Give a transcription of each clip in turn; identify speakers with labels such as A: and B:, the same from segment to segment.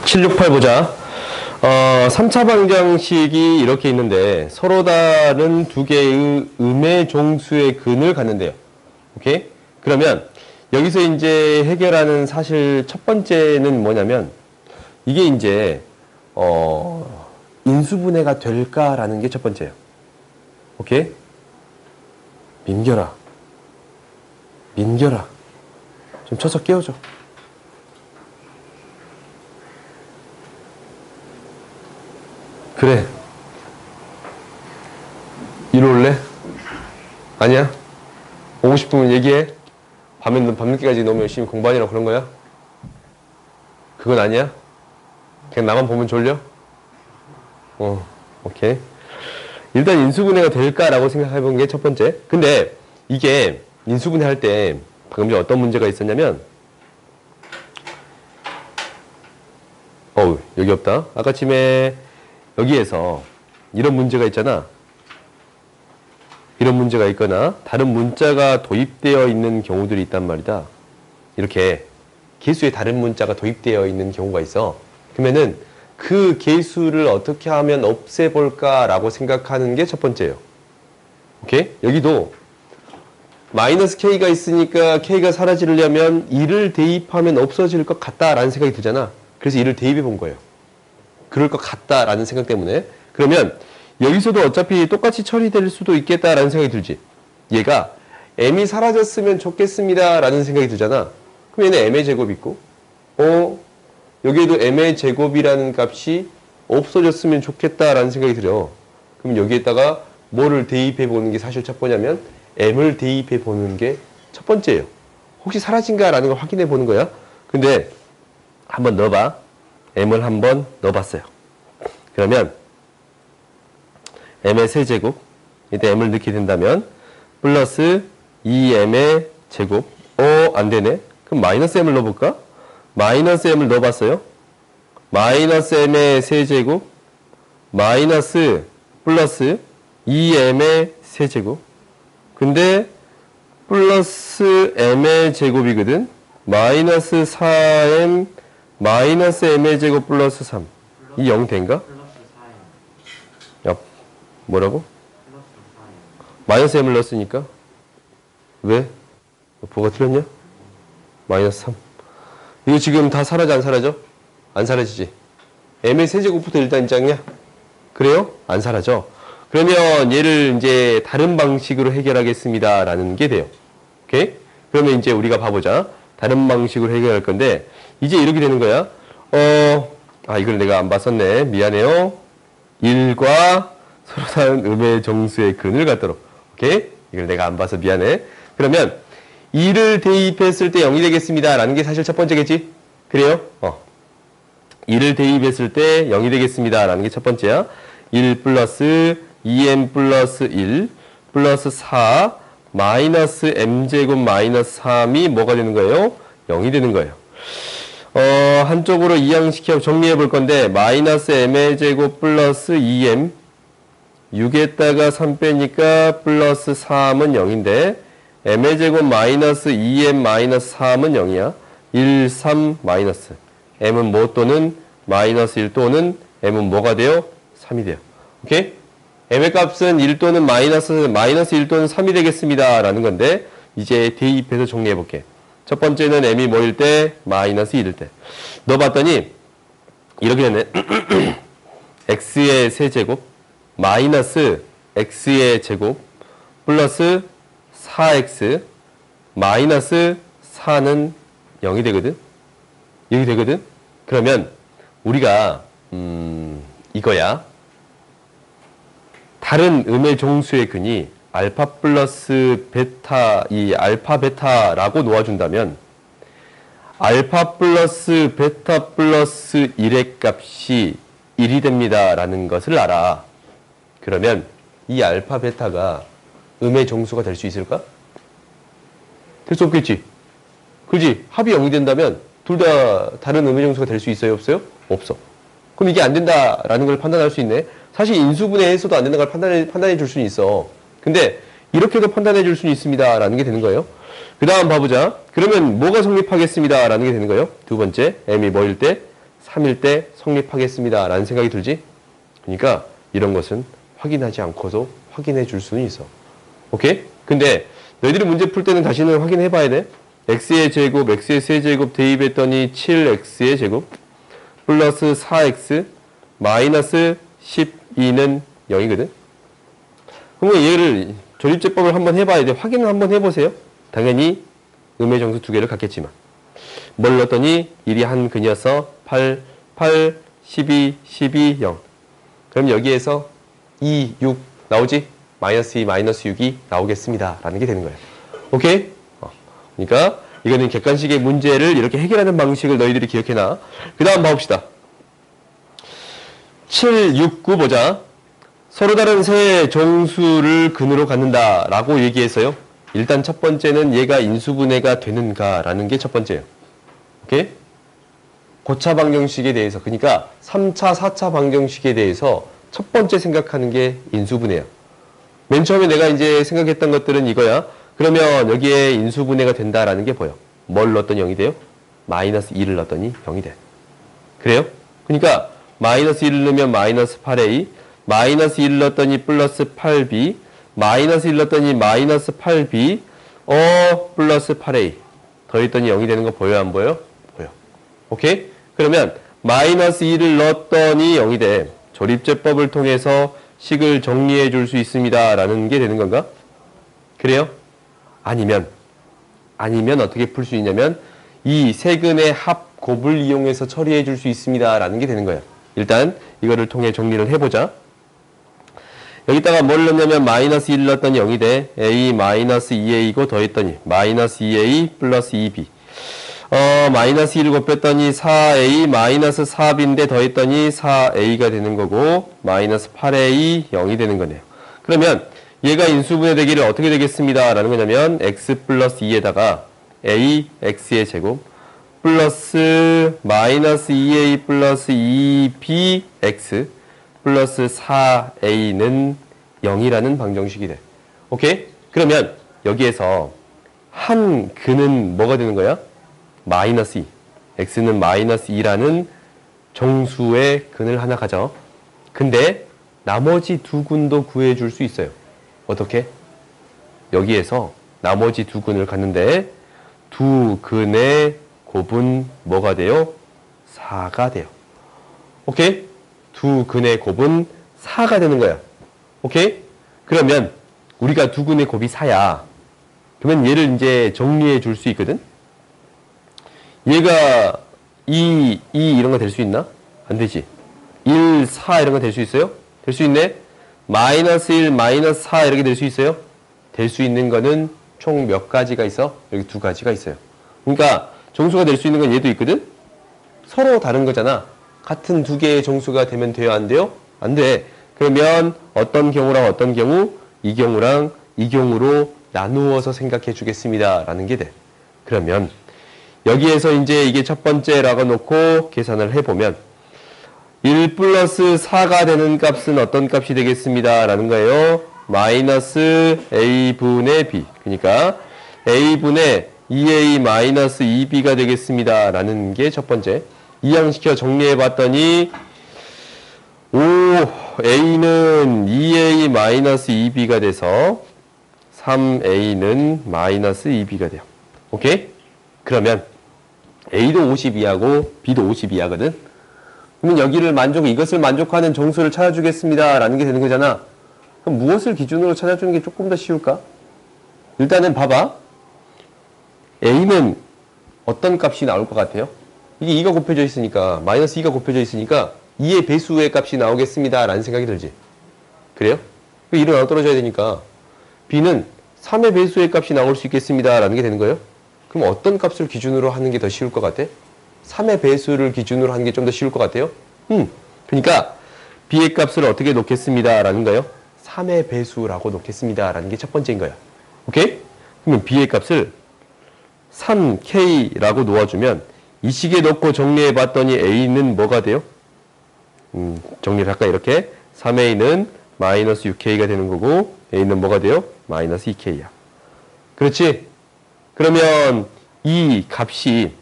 A: 768 보자. 3차 방정식이 이렇게 있는데 서로 다른 두 개의 음의 종수의 근을 갖는데요. 오케이? 그러면 여기서 이제 해결하는 사실 첫 번째는 뭐냐면 이게 이제 인수분해가 될까라는 게 첫 번째예요. 오케이? 민결아. 좀 쳐서 깨워줘. 그래. 이리 올래? 아니야? 오고 싶으면 얘기해. 밤늦게까지 너무 열심히 공부하느라 그런 거야? 그건 아니야? 그냥 나만 보면 졸려? 오케이. 일단 인수분해가 될까라고 생각해본 게 첫 번째. 근데 이게 인수분해 할 때 방금 전에 어떤 문제가 있었냐면 여기 없다. 아까쯤에 여기에서 이런 문제가 있잖아. 이런 문제가 있거나 다른 문자가 도입되어 있는 경우들이 있단 말이다. 이렇게 개수에 다른 문자가 도입되어 있는 경우가 있어. 그러면은 그 개수를 어떻게 하면 없애볼까라고 생각하는 게 첫 번째예요. 오케이? 여기도 마이너스 k가 있으니까 k가 사라지려면 2를 대입하면 없어질 것 같다라는 생각이 들잖아. 그래서 2를 대입해 본 거예요. 그럴 것 같다라는 생각 때문에. 그러면 여기서도 어차피 똑같이 처리될 수도 있겠다라는 생각이 들지. 얘가 m이 사라졌으면 좋겠습니다라는 생각이 들잖아. 그럼 얘는 m의 제곱이 있고 여기에도 m의 제곱이라는 값이 없어졌으면 좋겠다라는 생각이 들어. 그럼 여기에다가 뭐를 대입해 보는 게 사실 첫 번째냐면 m을 대입해 보는 게 첫 번째예요. 혹시 사라진가라는 걸 확인해 보는 거야. 근데 한번 넣어봐. m을 한번 넣어봤어요. 그러면 m의 세제곱, 이때 m을 넣게 된다면 플러스 2m의 제곱. 안 되네. 그럼 마이너스 m을 넣어볼까? 마이너스 m을 넣어봤어요. 마이너스 m의 세제곱 마이너스 플러스 2m의 세제곱. 근데 플러스 m의 제곱이거든. 마이너스 4m 마이너스 m의 제곱 플러스 3. 이 0 된가? 야, 뭐라고? 마이너스 m을 넣었으니까. 왜? 뭐가 틀렸냐? 마이너스 3. 이거 지금 다 사라져 안 사라져? 안 사라지지. m의 세제곱부터 일단 있잖냐? 그래요? 안 사라져. 그러면 얘를 이제 다른 방식으로 해결하겠습니다 라는 게 돼요. 오케이? 그러면 이제 우리가 봐보자. 다른 방식으로 해결할 건데 이제 이렇게 되는 거야. 이걸 내가 안 봤었네. 미안해요. 1과 서로 다른 음의 정수의 근을 갖도록. 오케이? 이걸 내가 안 봐서 미안해. 그러면 2를 대입했을 때 0이 되겠습니다 라는 게 사실 첫 번째겠지? 그래요? 2를 대입했을 때 0이 되겠습니다 라는 게 첫 번째야. 1 플러스 2m 플러스 1 플러스 4 마이너스 m제곱 마이너스 3이 뭐가 되는 거예요? 0이 되는 거예요. 한쪽으로 이항시켜 정리해 볼 건데 마이너스 m의 제곱 플러스 2m 6에다가 3 빼니까 플러스 3은 0인데 m의 제곱 마이너스 2m 마이너스 3은 0이야. 1, 3 마이너스 m은 뭐 또는 마이너스 1 또는 m은 뭐가 돼요? 3이 돼요. 오케이? m의 값은 1 또는 마이너스 1 또는 3이 되겠습니다 라는 건데 이제 대입해서 정리해 볼게. 첫 번째는 m이 뭐일 때? 마이너스 1일 때. 넣어봤더니 이렇게 되네. x의 세제곱 마이너스 x의 제곱 플러스 4x 마이너스 4는 0이 되거든. 0이 되거든. 그러면 우리가 이거야. 다른 음의 종수의 근이 알파 플러스 베타, 이 알파 베타라고 놓아준다면 알파 플러스 베타 플러스 1의 값이 1이 됩니다 라는 것을 알아. 그러면 이 알파 베타가 음의 정수가 될 수 있을까? 될 수 없겠지. 그지? 합이 0이 된다면 둘 다 다른 음의 정수가 될 수 있어요? 없어요? 없어. 그럼 이게 안 된다라는 걸 판단할 수 있네. 사실 인수분해에서도 안 된다는 걸 판단해 줄 수는 있어. 근데 이렇게도 판단해 줄 수는 있습니다 라는 게 되는 거예요. 그 다음 봐보자. 그러면 뭐가 성립하겠습니다 라는 게 되는 거예요. 두 번째, m이 뭐일 때? 3일 때 성립하겠습니다 라는 생각이 들지? 그러니까 이런 것은 확인하지 않고도 확인해 줄 수는 있어. 오케이? 근데 너희들이 문제 풀 때는 다시는 확인해 봐야 돼. x의 제곱, x의 세제곱 대입했더니 7x의 제곱 플러스 4x 마이너스 12는 0이거든. 그러면 얘를 조립제법을 한번 해봐야 돼. 확인을 한번 해보세요. 당연히 음의 정수 두 개를 갖겠지만 뭘 넣었더니 1이 한 근이어서 8, 8, 12, 12, 0. 그럼 여기에서 2, 6 나오지? 마이너스 2, 마이너스 6이 나오겠습니다 라는 게 되는 거예요. 오케이? 그러니까 이거는 객관식의 문제를 이렇게 해결하는 방식을 너희들이 기억해놔. 그 다음 봐봅시다. 7, 6, 9 보자. 서로 다른 세 정수를 근으로 갖는다 라고 얘기했어요. 일단 첫 번째는 얘가 인수분해가 되는가 라는 게 첫 번째예요. 오케이? 고차 방정식에 대해서, 그러니까 3차, 4차 방정식에 대해서 첫 번째 생각하는 게 인수분해야. 맨 처음에 내가 이제 생각했던 것들은 이거야. 그러면 여기에 인수분해가 된다라는 게 보여. 뭘 넣었더니 0이 돼요? 마이너스 2를 넣었더니 0이 돼. 그래요? 그러니까 마이너스 1을 넣으면 마이너스 8a, 마이너스 1을 넣었더니 플러스 8b, 마이너스 1 넣었더니 마이너스 8b, 플러스 8a. 더했더니 0이 되는 거 보여, 안 보여? 보여. 오케이? 그러면 마이너스 2를 넣었더니 0이 돼. 조립제법을 통해서 식을 정리해 줄 수 있습니다 라는 게 되는 건가? 그래요? 아니면 어떻게 풀 수 있냐면 이 세근의 합 곱을 이용해서 처리해 줄 수 있습니다 라는 게 되는 거야. 일단 이거를 통해 정리를 해보자. 여기다가 뭘 넣냐면 마이너스 1 넣었더니 0이 돼. a 마이너스 2a고 더했더니 마이너스 2a 플러스 2b. 마이너스 1을 곱했더니 4a 마이너스 4b인데 더했더니 4a가 되는 거고 마이너스 8a 0이 되는 거네요. 그러면 얘가 인수분해 되기를 어떻게 되겠습니다 라는 거냐면 x 플러스 2에다가 a x의 제곱 플러스 마이너스 2a 플러스 2bx 플러스 4a는 0이라는 방정식이 돼. 오케이? 그러면 여기에서 한 근은 뭐가 되는 거야? 마이너스 2. x는 마이너스 2라는 정수의 근을 하나 가져. 근데 나머지 두 근도 구해줄 수 있어요. 어떻게? 여기에서 나머지 두 근을 갖는데 두 근의 곱은 뭐가 돼요? 4가 돼요. 오케이? 두 근의 곱은 4가 되는 거야. 오케이? 그러면 우리가 두 근의 곱이 4야. 그러면 얘를 이제 정리해 줄 수 있거든? 얘가 2 이런 거 될 수 있나? 안 되지. 1, 4 이런 거 될 수 있어요? 될 수 있네? 마이너스 1, 마이너스 4 이렇게 될 수 있어요? 될 수 있는 거는 총 몇 가지가 있어? 여기 두 가지가 있어요. 그러니까 정수가 될 수 있는 건 얘도 있거든? 서로 다른 거잖아. 같은 두 개의 정수가 되면 돼요? 안 돼요? 안 돼. 그러면 어떤 경우랑 어떤 경우? 이 경우랑 이 경우로 나누어서 생각해 주겠습니다. 라는 게 돼. 그러면 여기에서 이제 이게 첫 번째라고 놓고 계산을 해보면 1 플러스 4가 되는 값은 어떤 값이 되겠습니다. 라는 거예요. 마이너스 a분의 b. 그러니까 a분의 2a 마이너스 2b가 되겠습니다. 라는 게 첫 번째. 이항시켜 정리해 봤더니 a는 2a 마이너스 2b가 돼서 3a는 마이너스 2b가 돼요. 오케이? 그러면 a도 52하고 b도 52하거든. 그러면 여기를 이것을 만족하는 정수를 찾아주겠습니다. 라는 게 되는 거잖아. 그럼 무엇을 기준으로 찾아주는 게 조금 더 쉬울까? 일단은 봐봐. a는 어떤 값이 나올 것 같아요? 이게 2가 곱해져 있으니까, 마이너스 2가 곱해져 있으니까 2의 배수의 값이 나오겠습니다. 라는 생각이 들지. 그래요? 1은 나눠 떨어져야 되니까 b는 3의 배수의 값이 나올 수 있겠습니다. 라는 게 되는 거예요. 그럼 어떤 값을 기준으로 하는 게 더 쉬울 것 같아? 3의 배수를 기준으로 하는 게 좀 더 쉬울 것 같아요? 그러니까 b의 값을 어떻게 놓겠습니다. 라는 거예요. 3의 배수라고 놓겠습니다. 라는 게 첫 번째인 거야. 오케이? 그러면 b의 값을 3k라고 놓아주면 이 식에 넣고 정리해 봤더니 a는 뭐가 돼요? 정리를 할까 이렇게 3a는 마이너스 6k가 되는 거고 a는 뭐가 돼요? 마이너스 2k야. 그렇지? 그러면 이 값이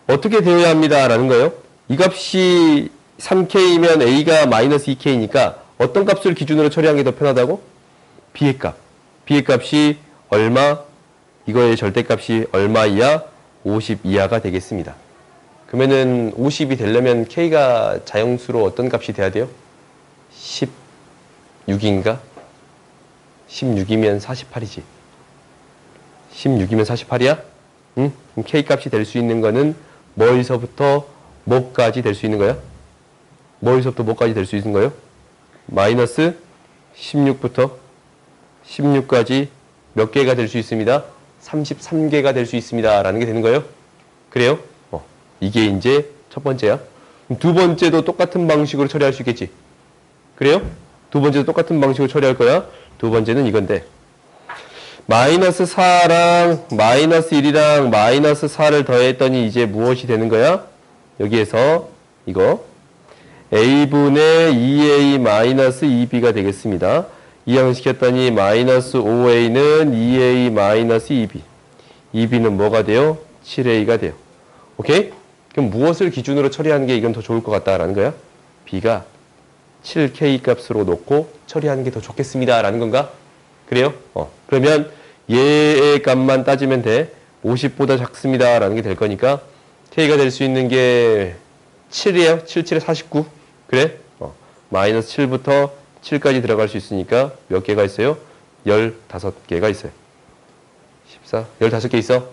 A: 어떻게 되어야 합니다 라는 거예요. 이 값이 3K면 A가 마이너스 2K니까 어떤 값을 기준으로 처리하는 게 더 편하다고? B의 값. B의 값이 얼마? 이거의 절대값이 얼마 이하? 50 이하가 되겠습니다. 그러면은 50이 되려면 K가 자영수로 어떤 값이 돼야 돼요? 16인가? 16이면 48이지. 16이면 48이야? 응? 그럼 K 값이 될 수 있는 거는 뭐에서부터 뭐까지 될 수 있는 거야? 뭐에서부터 뭐까지 될 수 있는 거예요? 마이너스 16부터 16까지 몇 개가 될 수 있습니다? 33개가 될 수 있습니다. 라는 게 되는 거예요. 그래요? 이게 이제 첫 번째야. 두 번째도 똑같은 방식으로 처리할 수 있겠지. 그래요? 두 번째도 똑같은 방식으로 처리할 거야. 두 번째는 이건데 마이너스 4랑 마이너스 1이랑 마이너스 4를 더했더니 이제 무엇이 되는 거야? 여기에서 이거 a분의 2a 마이너스 2b가 되겠습니다. 이항시켰더니 마이너스 5a는 2a 마이너스 2b 2b는 뭐가 돼요? 7a가 돼요. 오케이? 그럼 무엇을 기준으로 처리하는 게 이건 더 좋을 것 같다라는 거야? b가 7k 값으로 놓고 처리하는 게 더 좋겠습니다 라는 건가? 그래요? 그러면 얘의 값만 따지면 돼. 50보다 작습니다 라는 게 될 거니까 k가 될 수 있는 게 7이에요. 7, 7에 49. 그래? 마이너스 7부터 7까지 들어갈 수 있으니까 몇 개가 있어요? 15개가 있어요. 14, 15개 있어?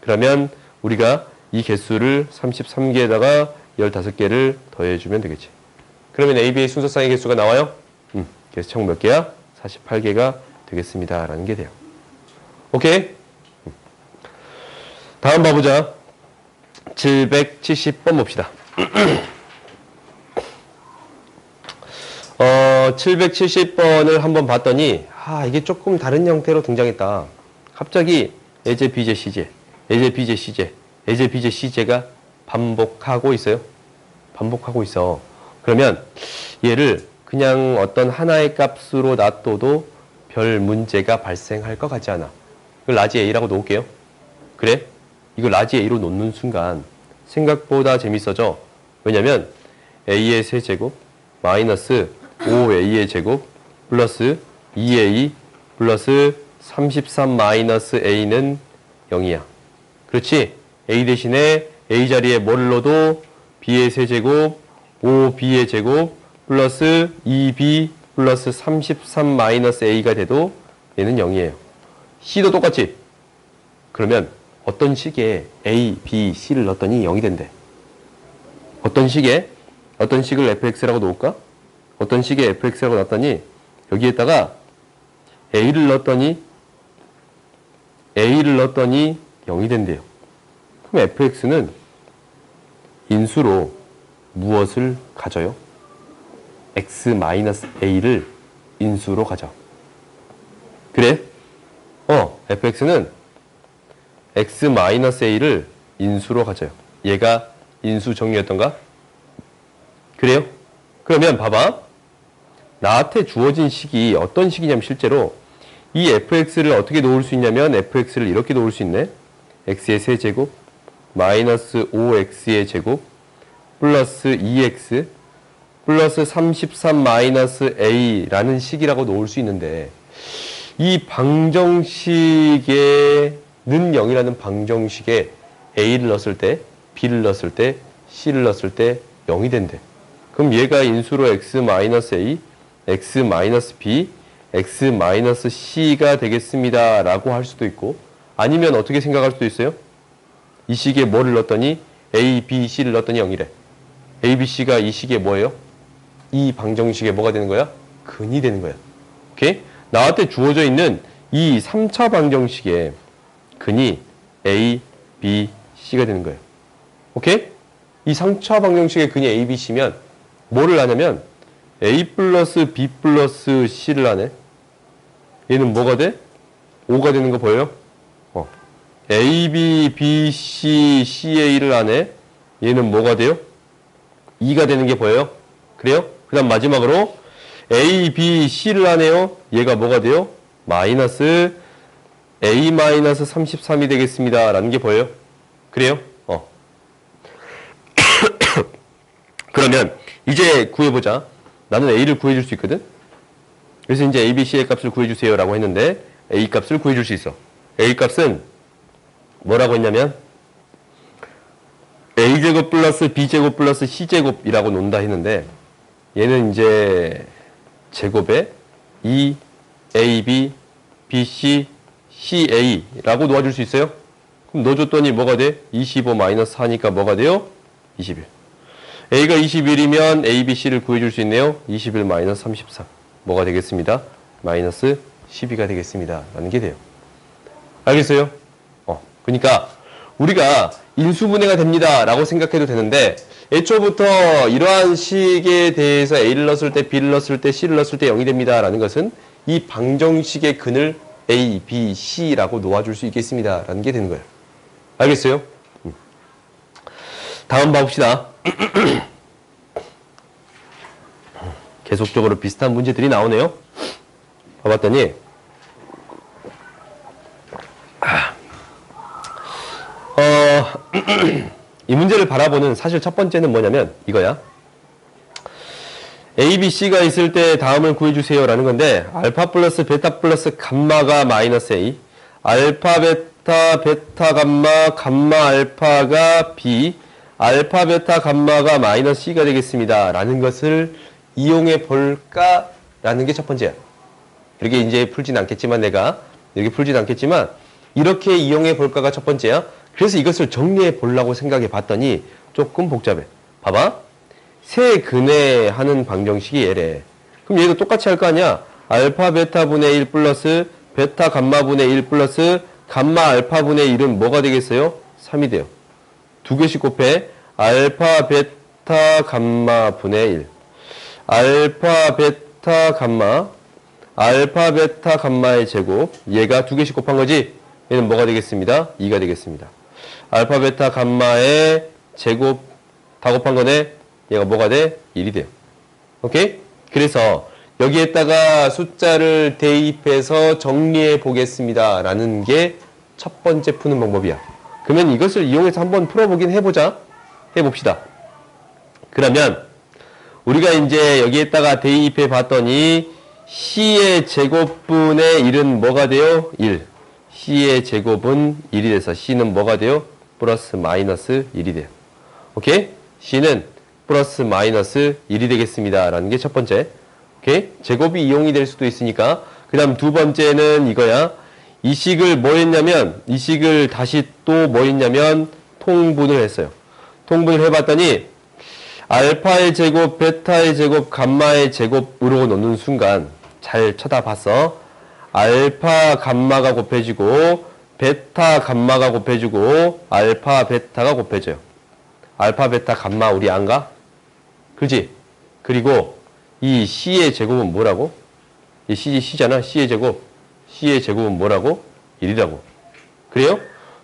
A: 그러면 우리가 이 개수를 33개에다가 15개를 더해주면 되겠지. 그러면 AB의 순서상의 개수가 나와요? 그래서 총 몇 개야? 48개가 되겠습니다. 라는 게 돼요. 오케이? 다음 봐보자. 770번 봅시다. 770번을 한번 봤더니 이게 조금 다른 형태로 등장했다. 갑자기 예제, 비제, 시제, 예제, 비제, 시제, 예제, 비제, 시제가 반복하고 있어요. 반복하고 있어. 그러면 얘를 그냥 어떤 하나의 값으로 놔둬도 별 문제가 발생할 것 같지 않아. 이걸 라지 A라고 놓을게요. 그래? 이걸 라지 A로 놓는 순간 생각보다 재밌어져. 왜냐면 A의 세제곱 마이너스 5A의 제곱 플러스 2A 플러스 33 마이너스 A는 0이야. 그렇지? A 대신에 A 자리에 뭘 넣어도 B의 세제곱 5B의 제곱 플러스 2B 플러스 33 마이너스 A가 돼도 얘는 0이에요. C도 똑같지? 그러면 어떤 식에 A, B, C를 넣었더니 0이 된대. 어떤 식에? 어떤 식을 fx라고 놓을까? 어떤 식에 fx라고 놨더니 여기에다가 A를 넣었더니 0이 된대요. 그럼 fx는 인수로 무엇을 가져요? x-a를 인수로 가져. 그래? fx는 x-a를 인수로 가져요. 얘가 인수 정리였던가? 그래요? 그러면 봐봐. 나한테 주어진 식이 어떤 식이냐면 실제로 이 fx를 어떻게 놓을 수 있냐면 fx를 이렇게 놓을 수 있네. x의 세제곱 마이너스 5x의 제곱 플러스 2x 플러스 33 마이너스 a라는 식이라고 놓을 수 있는데 이 방정식에는 0이라는 방정식에 a를 넣었을 때 b를 넣었을 때 c를 넣었을 때 0이 된대. 그럼 얘가 인수로 x-a, x-b, x-c가 되겠습니다 라고 할 수도 있고 아니면 어떻게 생각할 수도 있어요? 이 식에 뭐를 넣었더니 a, b, c를 넣었더니 0이래. a, b, c가 이 식에 뭐예요? 이 방정식에 뭐가 되는 거야? 근이 되는 거야. 오케이? 나한테 주어져 있는 이 3차 방정식에 근이 a, b, c가 되는 거예요. 오케이? 이 3차 방정식의 근이 a, b, c면 뭐를 하냐면 a 플러스 b 플러스 c를 하네. 얘는 뭐가 돼? 5가 되는 거 보여요? a, b, b, c, ca를 하네. 얘는 뭐가 돼요? 2가 되는 게 보여요? 그래요? 그 다음 마지막으로 a, b, c를 하네요. 얘가 뭐가 돼요? 마이너스 A-33이 되겠습니다. 라는 게 보여요? 그래요? 그러면 이제 구해보자. 나는 A를 구해줄 수 있거든? 그래서 이제 A, B, C의 값을 구해주세요. 라고 했는데 A 값을 구해줄 수 있어. A 값은 뭐라고 했냐면 A제곱 플러스 B제곱 플러스 C제곱이라고 논다 했는데 얘는 이제 제곱에 E, AB, BC, CA라고 놓아줄 수 있어요? 그럼 넣어줬더니 뭐가 돼? 25 마이너스 4니까 뭐가 돼요? 21. A가 21이면 A, B, C를 구해줄 수 있네요. 21 마이너스 33. 뭐가 되겠습니다? 마이너스 12가 되겠습니다. 라는 게 돼요. 알겠어요? 그러니까 우리가 인수분해가 됩니다. 라고 생각해도 되는데 애초부터 이러한 식에 대해서 A를 넣었을 때, B를 넣었을 때, C를 넣었을 때 0이 됩니다. 라는 것은 이 방정식의 근을 A, B, C라고 놓아줄 수 있겠습니다. 라는 게 되는 거예요. 알겠어요? 다음 봐봅시다. 계속적으로 비슷한 문제들이 나오네요. 봐봤더니 이 문제를 바라보는 사실 첫 번째는 뭐냐면 이거야. A, B, C가 있을 때 다음을 구해주세요 라는 건데 알파 플러스 베타 플러스 감마가 마이너스 A, 알파 베타 베타 감마 감마 알파가 B, 알파 베타 감마가 마이너스 C가 되겠습니다 라는 것을 이용해 볼까 라는 게 첫 번째야. 이렇게 이제 풀진 않겠지만 내가 이렇게 풀진 않겠지만 이렇게 이용해 볼까가 첫 번째야. 그래서 이것을 정리해 보려고 생각해 봤더니 조금 복잡해. 봐봐. 세 근해하는 방정식이 얘래. 그럼 얘도 똑같이 할 거 아니야? 알파 베타 분의 1 플러스 베타 감마 분의 1 플러스 감마 알파 분의 1은 뭐가 되겠어요? 3이 돼요. 두 개씩 곱해. 알파 베타 감마 분의 1. 알파 베타 감마. 알파 베타 감마의 제곱. 얘가 두 개씩 곱한 거지? 얘는 뭐가 되겠습니다? 2가 되겠습니다. 알파 베타 감마의 제곱 다 곱한 거네. 얘가 뭐가 돼? 1이 돼요. 오케이? 그래서 여기에다가 숫자를 대입해서 정리해 보겠습니다. 라는 게 첫 번째 푸는 방법이야. 그러면 이것을 이용해서 한번 풀어보긴 해보자. 해봅시다. 그러면 우리가 이제 여기에다가 대입해 봤더니 C의 제곱분의 1은 뭐가 돼요? 1. C의 제곱은 1이 돼서 C는 뭐가 돼요? 플러스 마이너스 1이 돼요. 오케이? C는 플러스 마이너스 1이 되겠습니다. 라는 게 첫 번째. 오케이? 제곱이 이용이 될 수도 있으니까. 그 다음 두 번째는 이거야. 이 식을 뭐 했냐면, 이 식을 다시 또 뭐 했냐면, 통분을 했어요. 통분을 해봤더니, 알파의 제곱, 베타의 제곱, 감마의 제곱으로 놓는 순간, 잘 쳐다봤어. 알파 감마가 곱해지고, 베타 감마가 곱해지고, 알파 베타가 곱해져요. 알파 베타 감마 우리 안 가? 그지? 그리고 이 C의 제곱은 뭐라고? 이 C잖아. C의 제곱. C의 제곱은 뭐라고? 1이라고. 그래요?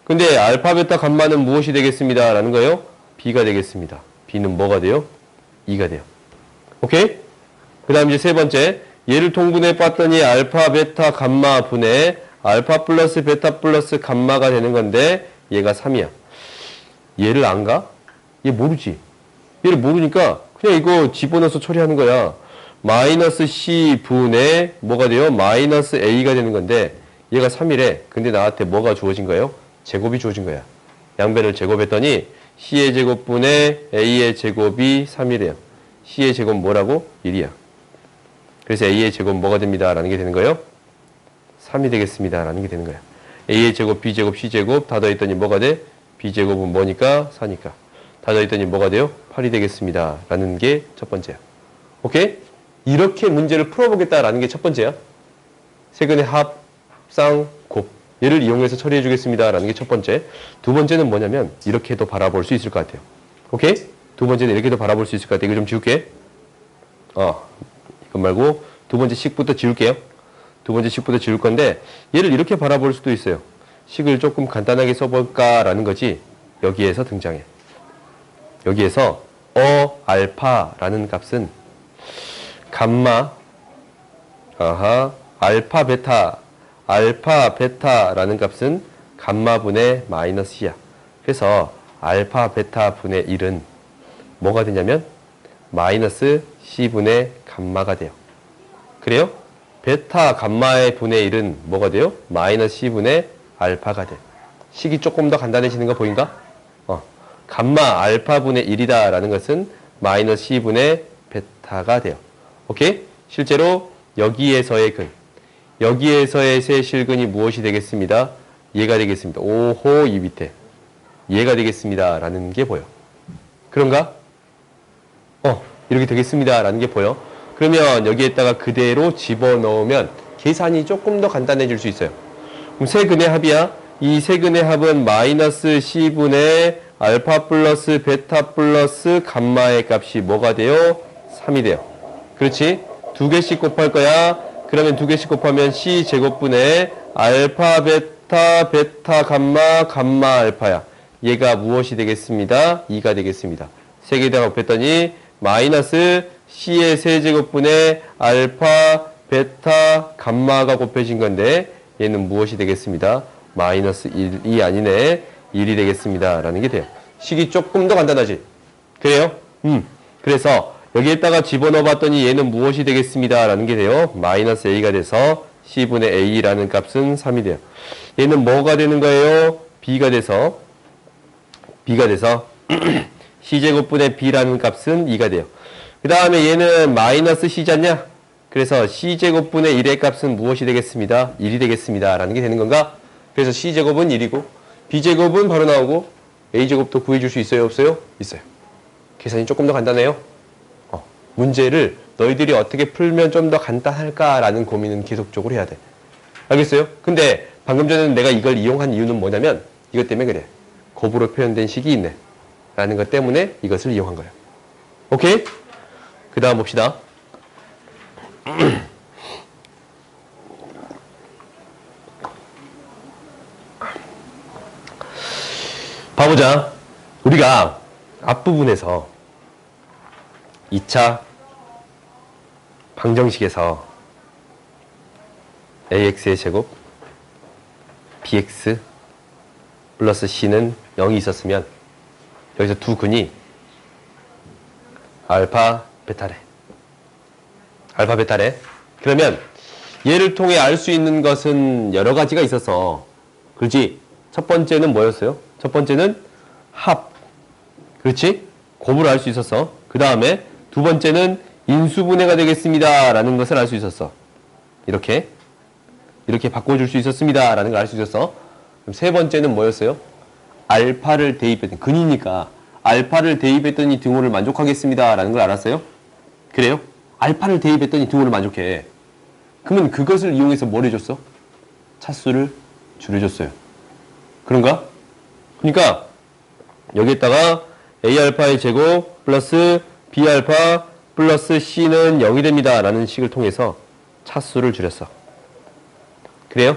A: 근데 알파 베타 감마는 무엇이 되겠습니다. 라는 거예요? B가 되겠습니다. B는 뭐가 돼요? 2가 돼요. 오케이? 그 다음 이제 세 번째. 얘를 통분해 봤더니 알파 베타 감마 분의 알파 플러스 베타 플러스 감마가 되는 건데 얘가 3이야. 얘를 안 가? 얘 모르지. 얘를 모르니까 그냥 이거 집어넣어서 처리하는 거야. 마이너스 C 분의 뭐가 돼요? 마이너스 A가 되는 건데 얘가 3이래. 근데 나한테 뭐가 주어진 거예요? 제곱이 주어진 거야. 양변을 제곱했더니 C의 제곱분의 A의 제곱이 3이래요. C의 제곱 뭐라고? 1이야. 그래서 A의 제곱 뭐가 됩니다. 라는 게 되는 거예요? 3이 되겠습니다. 라는 게 되는 거야. A의 제곱, B제곱, C제곱 다 더했더니 뭐가 돼? B제곱은 뭐니까? 4니까. 다 더했더니 뭐가 돼요? 8이 되겠습니다. 라는 게 첫 번째야. 오케이? 이렇게 문제를 풀어보겠다라는 게 첫 번째야. 세근의 합, 쌍, 곱. 얘를 이용해서 처리해 주겠습니다. 라는 게 첫 번째. 두 번째는 뭐냐면 이렇게도 바라볼 수 있을 것 같아요. 오케이? 두 번째는 이렇게도 바라볼 수 있을 것 같아요. 이거 좀 지울게. 이거 말고 두 번째 식부터 지울게요. 두 번째 식부터 지울 건데 얘를 이렇게 바라볼 수도 있어요. 식을 조금 간단하게 써볼까라는 거지. 여기에서 등장해. 여기에서 알파라는 값은 감마, 알파 베타, 알파, 베타라는 값은 감마분의 마이너스 C야. 그래서 알파, 베타 분의 1은 뭐가 되냐면 마이너스 C분의 감마가 돼요. 그래요? 베타, 감마의 분의 1은 뭐가 돼요? 마이너스 C분의 알파가 돼요. 식이 조금 더 간단해지는 거 보인가? 감마 알파분의 1이다 라는 것은 마이너스 C분의 베타가 돼요. 오케이? 실제로 여기에서의 근, 여기에서의 세 실근이 무엇이 되겠습니다? 얘가 되겠습니다. 오호, 이 밑에 얘가 되겠습니다 라는 게 보여. 그런가? 이렇게 되겠습니다 라는 게 보여. 그러면 여기에다가 그대로 집어넣으면 계산이 조금 더 간단해질 수 있어요. 그럼 세 근의 합이야. 이 세 근의 합은 마이너스 C분의 알파 플러스 베타 플러스 감마의 값이 뭐가 돼요? 3이 돼요. 그렇지? 두 개씩 곱할 거야. 그러면 두 개씩 곱하면 C 제곱분의 알파 베타 베타 감마 감마 알파야. 얘가 무엇이 되겠습니다? 2가 되겠습니다. 세 개에다가 곱했더니 마이너스 C의 세제곱분의 알파 베타 감마가 곱해진 건데 얘는 무엇이 되겠습니다? 마이너스 1이 아니네. 1이 되겠습니다 라는 게 돼요. 식이 조금 더 간단하지? 그래요? 그래서 여기에다가 집어넣어 봤더니 얘는 무엇이 되겠습니다 라는 게 돼요. 마이너스 A가 돼서 C분의 A라는 값은 3이 돼요. 얘는 뭐가 되는 거예요? B가 돼서 C제곱분의 B라는 값은 2가 돼요. 그 다음에 얘는 마이너스 C잖냐? 그래서 C제곱분의 1의 값은 무엇이 되겠습니다? 1이 되겠습니다 라는 게 되는 건가? 그래서 C제곱은 1이고 B제곱은 바로 나오고 A제곱도 구해줄 수 있어요? 없어요? 있어요. 계산이 조금 더 간단해요. 문제를 너희들이 어떻게 풀면 좀 더 간단할까라는 고민은 계속적으로 해야 돼. 알겠어요? 근데 방금 전에는 내가 이걸 이용한 이유는 뭐냐면 이것 때문에 그래. 곱으로 표현된 식이 있네 라는 것 때문에 이것을 이용한 거예요. 오케이? 그 다음 봅시다. 봐보자. 우리가 앞부분에서 2차 방정식에서 ax의 제곱 bx 플러스 c는 0이 있었으면 여기서 두 근이 알파 베타래. 알파 베타래. 그러면 얘를 통해 알 수 있는 것은 여러 가지가 있어서 그렇지? 첫 번째는 뭐였어요? 첫 번째는 합. 그렇지? 곱을 알 수 있었어. 그 다음에 두 번째는 인수분해가 되겠습니다 라는 것을 알 수 있었어. 이렇게 바꿔줄 수 있었습니다 라는 걸 알 수 있었어. 그럼 세 번째는 뭐였어요? 알파를 대입했더니 근이니까 알파를 대입했더니 등호를 만족하겠습니다 라는 걸 알았어요? 그래요? 알파를 대입했더니 등호를 만족해. 그러면 그것을 이용해서 뭘 해줬어? 차수를 줄여줬어요. 그런가? 그러니까 여기에다가 A알파의 제곱 플러스 B알파 플러스 C는 0이 됩니다 라는 식을 통해서 차수를 줄였어. 그래요?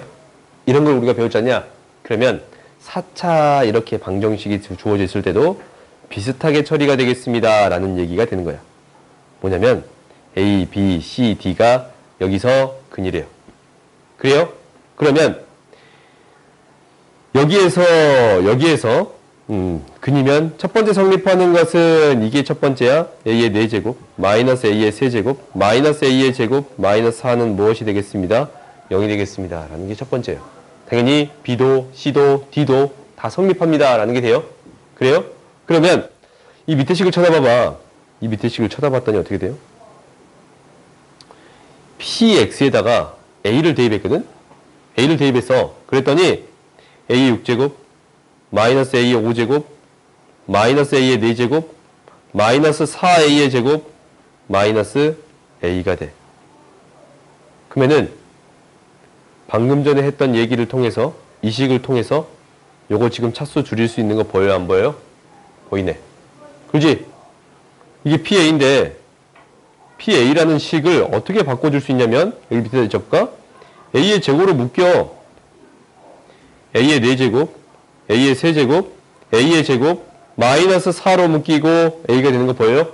A: 이런 걸 우리가 배웠지 않냐? 그러면 4차 이렇게 방정식이 주어져 있을 때도 비슷하게 처리가 되겠습니다 라는 얘기가 되는 거야. 뭐냐면 A, B, C, D가 여기서 근이래요. 그래요? 그러면 여기에서 근이면 첫 번째 성립하는 것은 이게 첫 번째야. A의 4제곱 마이너스 A의 세제곱 마이너스 A의 제곱 마이너스 4는 무엇이 되겠습니다? 0이 되겠습니다 라는 게 첫 번째예요. 당연히 B도 C도 D도 다 성립합니다 라는 게 돼요. 그래요? 그러면 이 밑에 식을 쳐다봐봐. 이 밑에 식을 쳐다봤더니 어떻게 돼요? PX에다가 A를 대입했거든? A를 대입했어. 그랬더니 A의 6제곱 마이너스 A의 5제곱 마이너스 A의 4제곱 마이너스 4A의 제곱 마이너스 A가 돼. 그러면은 방금 전에 했던 얘기를 통해서 이 식을 통해서 요거 지금 차수 줄일 수 있는 거 보여요? 안 보여요? 보이네. 그렇지? 이게 PA인데 PA라는 식을 어떻게 바꿔줄 수 있냐면 여기 밑에다 적을까? A의 제곱으로 묶여. A의 4제곱 A의 세제곱 A의 제곱 마이너스 4로 묶이고 A가 되는 거 보여요?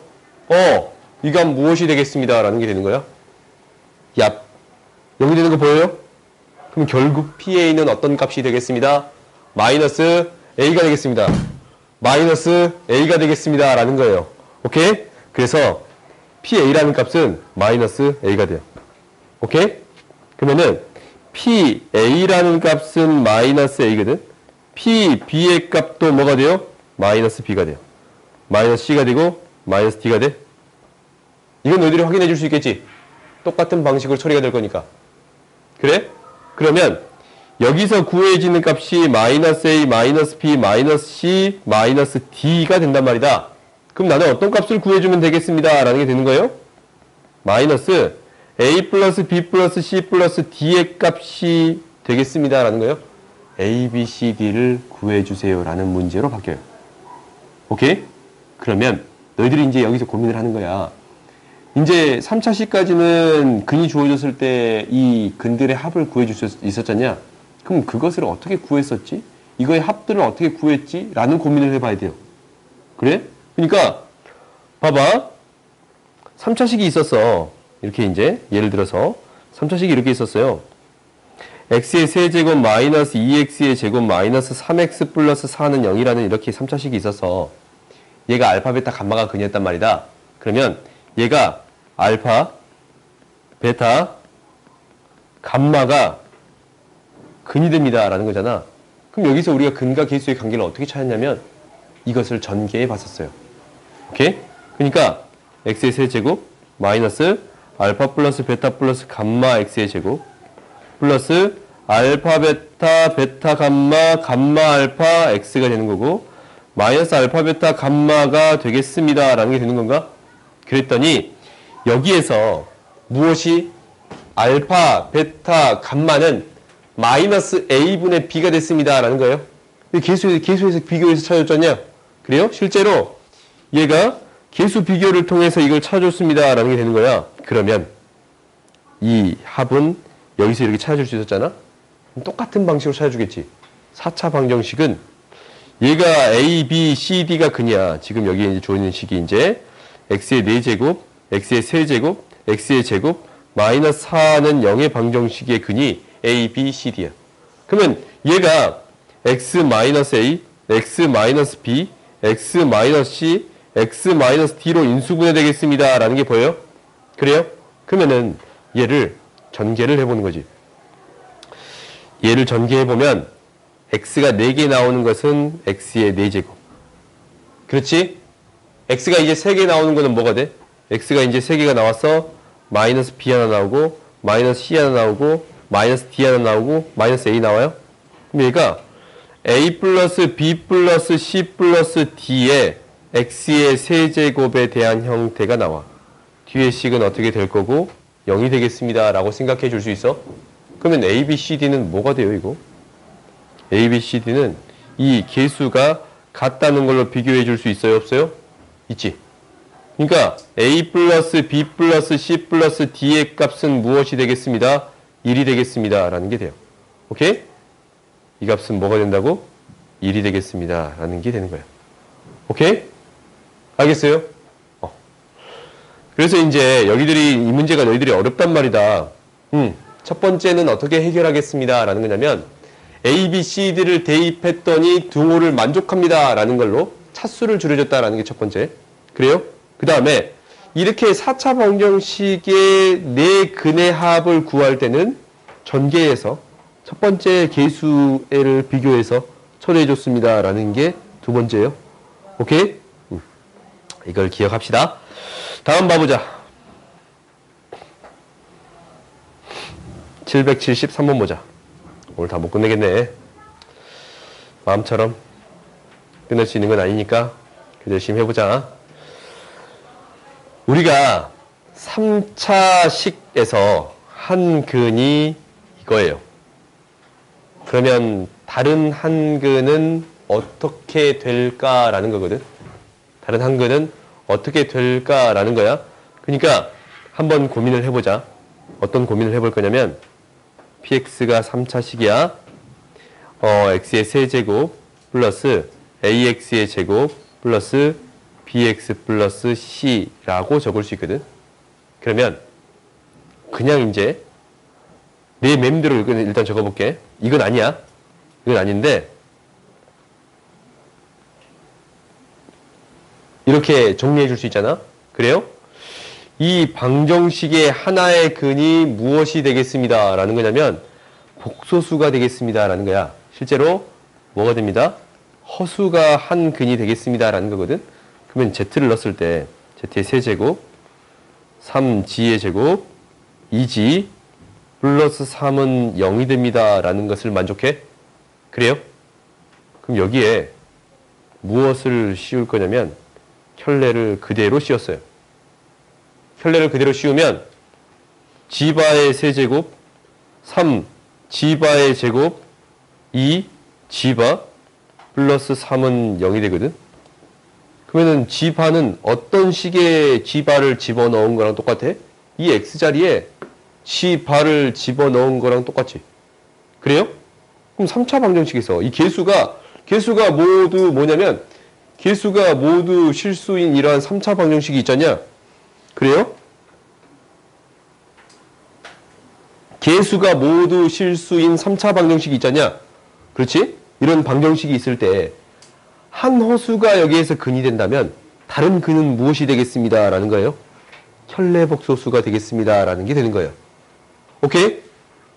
A: 이 값 무엇이 되겠습니다 라는 게 되는 거야. 얍. 0이 되는 거 보여요? 그럼 결국 PA는 어떤 값이 되겠습니다? 마이너스 A가 되겠습니다. 마이너스 A가 되겠습니다. 라는 거예요. 오케이? 그래서 PA라는 값은 마이너스 A가 돼요. 오케이? 그러면은 PA라는 값은 마이너스 A거든? PB의 값도 뭐가 돼요? 마이너스 B가 돼요. 마이너스 C가 되고 마이너스 D가 돼? 이건 너희들이 확인해 줄 수 있겠지? 똑같은 방식으로 처리가 될 거니까. 그래? 그러면 여기서 구해지는 값이 마이너스 A, 마이너스 B, 마이너스 C, 마이너스 D가 된단 말이다. 그럼 나는 어떤 값을 구해주면 되겠습니다. 라는 게 되는 거예요. 마이너스 A 플러스 B 플러스 C 플러스 D의 값이 되겠습니다. 라는 거예요. A, B, C, D를 구해주세요. 라는 문제로 바뀌어요. 오케이? 그러면 너희들이 이제 여기서 고민을 하는 거야. 이제 3차식까지는 근이 주어졌을 때 이 근들의 합을 구해줄 수 있었잖냐? 그럼 그것을 어떻게 구했었지? 이거의 합들을 어떻게 구했지? 라는 고민을 해봐야 돼요. 그래? 그러니까 봐봐. 3차식이 있었어. 이렇게 이제 예를 들어서 3차식이 이렇게 있었어요. x의 세제곱 마이너스 2x의 제곱 마이너스 3x 플러스 4는 0이라는 이렇게 3차식이 있어서 얘가 알파, 베타, 감마가 근이었단 말이다. 그러면 얘가 알파, 베타, 감마가 근이 됩니다. 라는 거잖아. 그럼 여기서 우리가 근과 계수의 관계를 어떻게 찾았냐면 이것을 전개해 봤었어요. 오케이? 그러니까 x의 세제곱 마이너스 알파 플러스 베타 플러스 감마 x의 제곱 플러스 알파 베타 베타 감마 감마 알파 x가 되는 거고 마이너스 알파 베타 감마가 되겠습니다. 라는 게 되는 건가? 그랬더니 여기에서 무엇이 알파 베타 감마는 마이너스 a분의 b가 됐습니다. 라는 거예요. 계수에서 비교해서 찾아줬잖냐? 그래요? 실제로 얘가 계수 비교를 통해서 이걸 찾아줬습니다. 라는 게 되는 거야. 그러면 이 합은 여기서 이렇게 찾아줄 수 있었잖아? 똑같은 방식으로 찾아주겠지. 4차 방정식은 얘가 A, B, C, D가 근이야. 지금 여기에 이제 주어있는 식이 이제 x의 4제곱, x의 세제곱, x의 제곱, 마이너스 4는 0의 방정식의 근이 A, B, C, D야. 그러면 얘가 x 마이너스 A, x 마이너스 B, x 마이너스 C, x 마이너스 D로 인수분해 되겠습니다. 라는 게 보여요? 그래요? 그러면은 얘를 전개를 해보는 거지. 얘를 전개해보면 x가 4개 나오는 것은 x의 4제곱. 그렇지? x가 이제 3개 나오는 거는 뭐가 돼? x가 이제 3개가 나와서 마이너스 b 하나 나오고 마이너스 c 하나 나오고 마이너스 d 하나 나오고 마이너스 a 나와요? 그럼 얘가 a 플러스 b 플러스 c 플러스 d의 x의 세제곱에 대한 형태가 나와. 뒤에 식은 어떻게 될 거고 0이 되겠습니다. 라고 생각해 줄 수 있어? 그러면 a, b, c, d는 뭐가 돼요, 이거? a, b, c, d는 이 계수가 같다는 걸로 비교해 줄 수 있어요, 없어요? 있지. 그러니까 a 플러스 b 플러스 c 플러스 d의 값은 무엇이 되겠습니다? 1이 되겠습니다. 라는 게 돼요. 오케이? 이 값은 뭐가 된다고? 1이 되겠습니다. 라는 게 되는 거예요. 오케이? 알겠어요? 그래서 이제 여기들이 이 문제가 너희들이 어렵단 말이다. 첫 번째는 어떻게 해결하겠습니다. 라는 거냐면 A, B, C, D를 대입했더니 등호를 만족합니다. 라는 걸로 차수를 줄여줬다라는 게 첫 번째. 그래요? 그 다음에 이렇게 4차 방정식의 네 근의 합을 구할 때는 전개해서 첫 번째 계수를 비교해서 처리해줬습니다. 라는 게 두 번째예요. 오케이? 이걸 기억합시다. 다음 봐보자. 773번 보자. 오늘 다 못 끝내겠네. 마음처럼 끝낼 수 있는 건 아니니까 열심히 해보자. 우리가 3차식에서 한 근이 이거예요. 그러면 다른 한 근은 어떻게 될까라는 거거든. 다른 한 근은 어떻게 될까라는 거야. 그러니까 한번 고민을 해보자. 어떤 고민을 해볼 거냐면 px가 3차식이야. x의 세제곱 플러스 ax의 제곱 플러스 bx 플러스 c라고 적을 수 있거든. 그러면 그냥 이제 내 맘대로 일단 적어볼게. 이건 아니야. 이건 아닌데 이렇게 정리해 줄 수 있잖아. 그래요? 이 방정식의 하나의 근이 무엇이 되겠습니다 라는 거냐면 복소수가 되겠습니다 라는 거야. 실제로 뭐가 됩니다? 허수가 한 근이 되겠습니다 라는 거거든. 그러면 z를 넣었을 때 z의 세제곱 3g의 제곱 2g 플러스 3은 0이 됩니다 라는 것을 만족해? 그래요? 그럼 여기에 무엇을 씌울 거냐면 켤레를 그대로 씌웠어요. 켤레를 그대로 씌우면 g바의 세제곱 3 g바의 제곱 2 g바 플러스 3은 0이 되거든. 그러면은 g바는 어떤 식의 g바를 집어넣은 거랑 똑같아? 이 x자리에 g바를 집어넣은 거랑 똑같지. 그래요? 그럼 3차 방정식에서 이 개수가 모두 뭐냐면 개수가 모두 실수인 이러한 3차 방정식이 있잖냐? 그래요? 개수가 모두 실수인 3차 방정식이 있잖냐? 그렇지? 이런 방정식이 있을 때 한 허수가 여기에서 근이 된다면 다른 근은 무엇이 되겠습니다 라는 거예요. 켤레복소수가 되겠습니다 라는 게 되는 거예요. 오케이?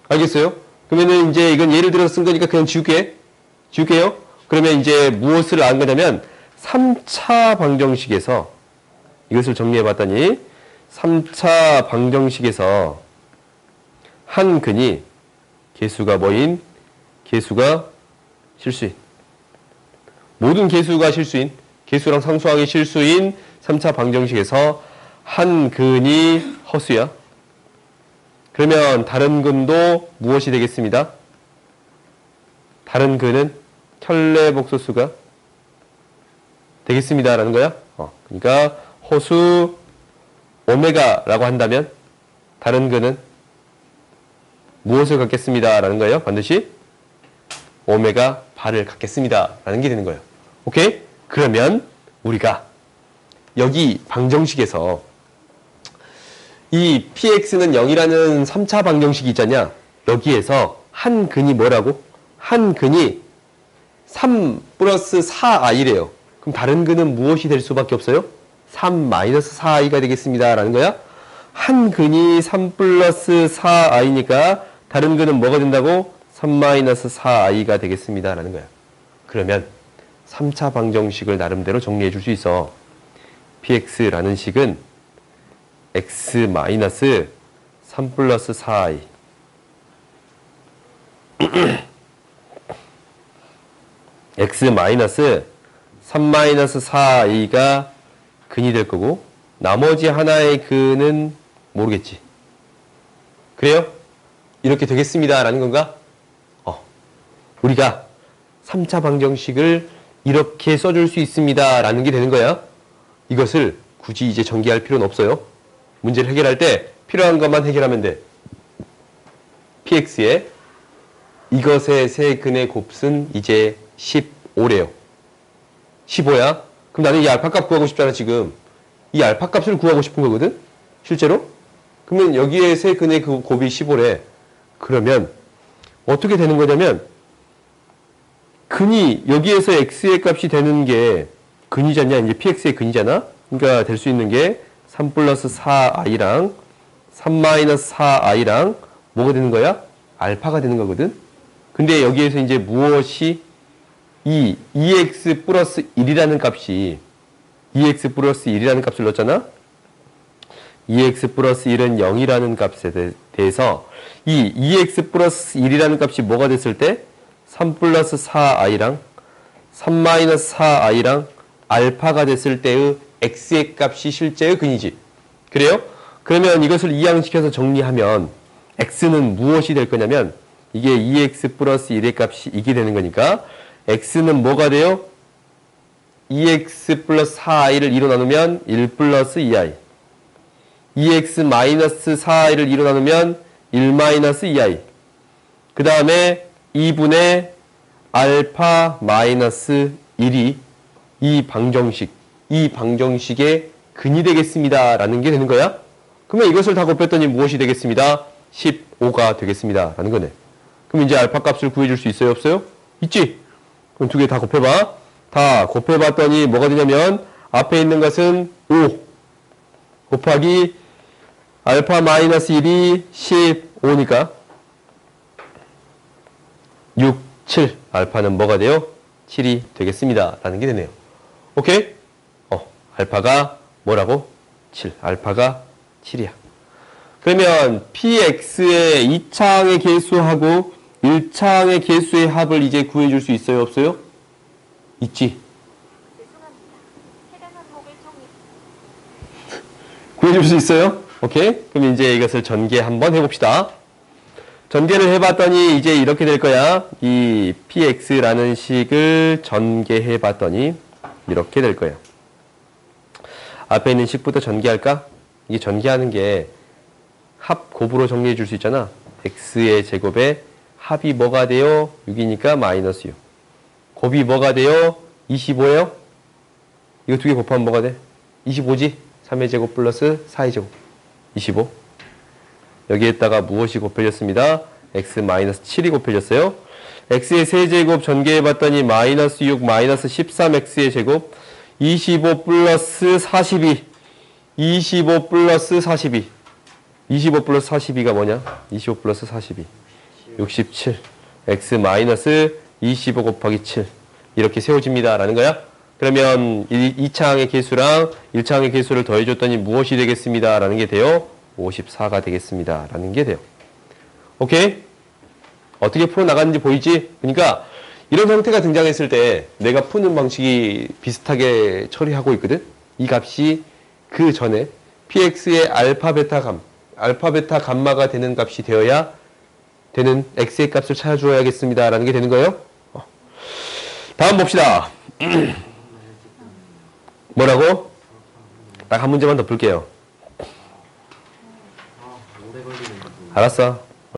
A: 알겠어요? 그러면은 이제 이건 예를 들어서 쓴 거니까 그냥 지울게요. 그러면 이제 무엇을 안 거냐면 3차 방정식에서 이것을 정리해 봤더니 3차 방정식에서 한 근이 개수가 뭐인? 개수가 실수인. 모든 개수가 실수인, 개수랑 상수항이 실수인 3차 방정식에서 한 근이 허수야. 그러면 다른 근도 무엇이 되겠습니다? 다른 근은 켤레복소수가 되겠습니다 라는 거야. 그러니까 허수 오메가라고 한다면 다른 근은 무엇을 갖겠습니다 라는 거예요. 반드시 오메가 바를 갖겠습니다 라는 게 되는 거예요. 오케이? 그러면 우리가 여기 방정식에서 이 px는 0이라는 3차 방정식이 있잖냐. 여기에서 한 근이 뭐라고? 한 근이 3 플러스 4i래요. 그럼 다른 근은 무엇이 될 수밖에 없어요? 3 마이너스 4i가 되겠습니다 라는 거야. 한 근이 3 플러스 4i니까 다른 근은 뭐가 된다고? 3 마이너스 4i가 되겠습니다 라는 거야. 그러면 3차 방정식을 나름대로 정리해 줄 수 있어. px라는 식은 x 마이너스 3 플러스 4i x 마이너스 3 마이너스 4i가 근이 될 거고 나머지 하나의 근은 모르겠지. 그래요? 이렇게 되겠습니다 라는 건가? 우리가 3차 방정식을 이렇게 써줄 수 있습니다 라는 게 되는 거야. 이것을 굳이 이제 전개할 필요는 없어요. 문제를 해결할 때 필요한 것만 해결하면 돼. px의 이것의 세 근의 곱은 이제 15래요. 15야? 그럼 나는 이 알파 값 구하고 싶잖아 지금. 이 알파 값을 구하고 싶은 거거든? 실제로? 그러면 여기에 세 근의 그 곱이 15래. 그러면 어떻게 되는 거냐면 근이 여기에서 x의 값이 되는 게 근이잖냐. 이제 px의 근이잖아. 그러니까 될 수 있는 게 3 플러스 4i랑 3 마이너스 4i랑 뭐가 되는 거야? 알파가 되는 거거든. 근데 여기에서 이제 무엇이 이 2x 플러스 1이라는 값이 2x 플러스 1이라는 값을 넣었잖아. 2x 플러스 1은 0이라는 값에 대해서 이 2x 플러스 1이라는 값이 뭐가 됐을 때 3 플러스 4i랑 3 마이너스 4i랑 알파가 됐을 때의 x의 값이 실제의 근이지. 그래요? 그러면 이것을 이항시켜서 정리하면 x는 무엇이 될 거냐면 이게 2x 플러스 1의 값이 이게 되는 거니까 x는 뭐가 돼요? 2x 플러스 4i를 2로 나누면 1 플러스 2i 2x 마이너스 4i를 2로 나누면 1 마이너스 2i 그 다음에 2분의 알파 마이너스 1이 이 방정식의 근이 되겠습니다 라는 게 되는 거야. 그러면 이것을 다 곱했더니 무엇이 되겠습니다? 15가 되겠습니다. 라는 거네. 그럼 이제 알파 값을 구해줄 수 있어요? 없어요? 있지? 그럼 두 개 다 곱해봐. 다 곱해봤더니 뭐가 되냐면 앞에 있는 것은 5 곱하기 알파 마이너스 1이 15니까 6, 7 알파는 뭐가 돼요? 7이 되겠습니다. 라는 게 되네요. 오케이? 알파가 뭐라고? 7. 알파가 7이야. 그러면 px의 2차항의 개수하고 1차항의 개수의 합을 이제 구해줄 수 있어요? 없어요? 있지? 구해줄 수 있어요? 오케이? 그럼 이제 이것을 전개 한번 해봅시다. 전개를 해봤더니 이제 이렇게 될 거야. 이 px라는 식을 전개해봤더니 이렇게 될 거예요. 앞에 있는 식부터 전개할까? 이게 전개하는 게 합 곱으로 정리해 줄 수 있잖아. x의 제곱에 합이 뭐가 돼요? 6이니까 마이너스 6. 곱이 뭐가 돼요? 25예요? 이거 두 개 곱하면 뭐가 돼? 25지? 3의 제곱 플러스 4의 제곱. 25. 여기에다가 무엇이 곱해졌습니다? x 마이너스 7이 곱해졌어요. x의 세제곱 전개해봤더니 마이너스 6 마이너스 13x의 제곱 25 플러스 42. 25 플러스 42. 25 플러스 42가 뭐냐? 25 플러스 42. 67. x 마이너스 25 곱하기 7. 이렇게 세워집니다. 라는 거야. 그러면 2차항의 개수랑 1차항의 개수를 더해줬더니 무엇이 되겠습니다. 라는 게 돼요. 54가 되겠습니다. 라는 게 돼요. 오케이? 어떻게 풀어나가는지 보이지? 그러니까 이런 형태가 등장했을 때 내가 푸는 방식이 비슷하게 처리하고 있거든? 이 값이 그 전에 px의 알파, 베타, 감마가 되는 값이 되어야 되는 x의 값을 찾아주어야겠습니다. 라는 게 되는 거예요. 다음 봅시다. 뭐라고? 딱 한 문제만 더 풀게요. 알았어.